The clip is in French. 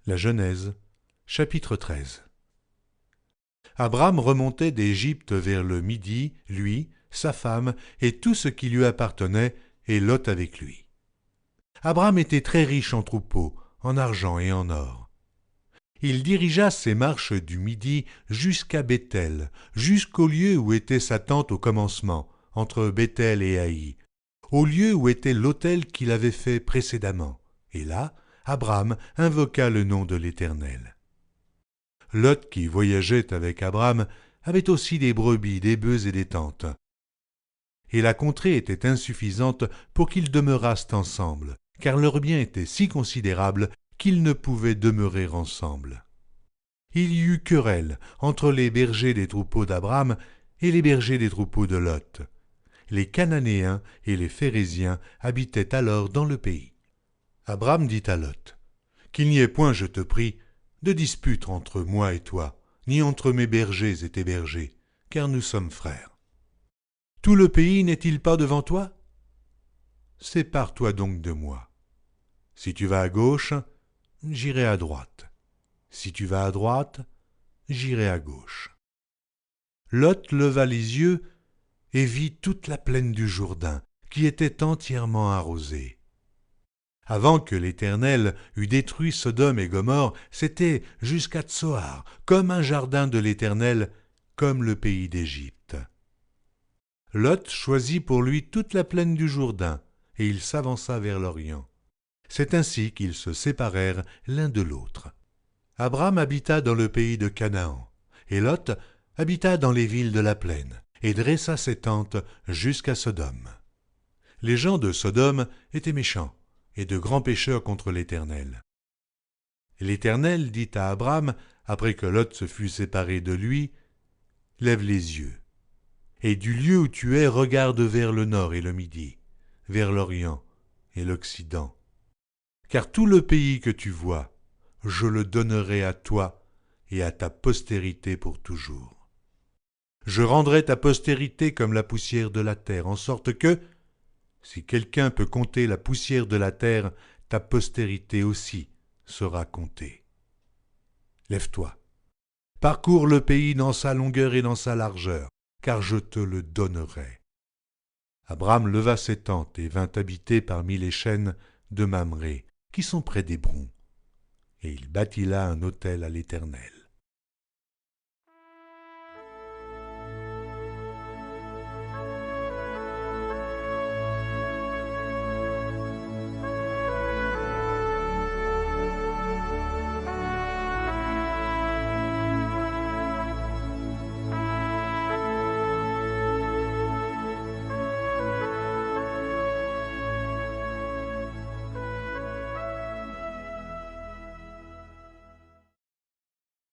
La Genèse, chapitre 13. Abram remontait d'Égypte vers le midi, lui, sa femme et tout ce qui lui appartenait, et Lot avec lui. Abram était très riche en troupeaux, en argent et en or. Il dirigea ses marches du midi jusqu'à Béthel, jusqu'au lieu où était sa tente au commencement, entre Béthel et Haï, au lieu où était l'autel qu'il avait fait précédemment. Et là, Abram invoqua le nom de l'Éternel. Lot, qui voyageait avec Abram, avait aussi des brebis, des bœufs et des tentes. Et la contrée était insuffisante pour qu'ils demeurassent ensemble, car leur bien était si considérable qu'ils ne pouvaient demeurer ensemble. Il y eut querelle entre les bergers des troupeaux d'Abram et les bergers des troupeaux de Lot. Les Cananéens et les Phéréziens habitaient alors dans le pays. Abram dit à Lot, « Qu'il n'y ait point, je te prie, de dispute entre moi et toi, ni entre mes bergers et tes bergers, car nous sommes frères. Tout le pays n'est-il pas devant toi? Sépare-toi donc de moi. Si tu vas à gauche, j'irai à droite. Si tu vas à droite, j'irai à gauche. » Lot leva les yeux et vit toute la plaine du Jourdain, qui était entièrement arrosée. Avant que l'Éternel eût détruit Sodome et Gomorrhe, c'était jusqu'à Tsoar, comme un jardin de l'Éternel, comme le pays d'Égypte. Lot choisit pour lui toute la plaine du Jourdain, et il s'avança vers l'Orient. C'est ainsi qu'ils se séparèrent l'un de l'autre. Abram habita dans le pays de Canaan, et Lot habita dans les villes de la plaine, et dressa ses tentes jusqu'à Sodome. Les gens de Sodome étaient méchants, et de grands pécheurs contre l'Éternel. L'Éternel dit à Abram, après que Lot se fut séparé de lui, « Lève les yeux, et du lieu où tu es, regarde vers le nord et le midi, vers l'Orient et l'Occident. Car tout le pays que tu vois, je le donnerai à toi et à ta postérité pour toujours. Je rendrai ta postérité comme la poussière de la terre, en sorte que, si quelqu'un peut compter la poussière de la terre, ta postérité aussi sera comptée. Lève-toi, parcours le pays dans sa longueur et dans sa largeur, car je te le donnerai. » Abram leva ses tentes et vint habiter parmi les chênes de Mamré, qui sont près d'Hébron, et il bâtit là un autel à l'Éternel.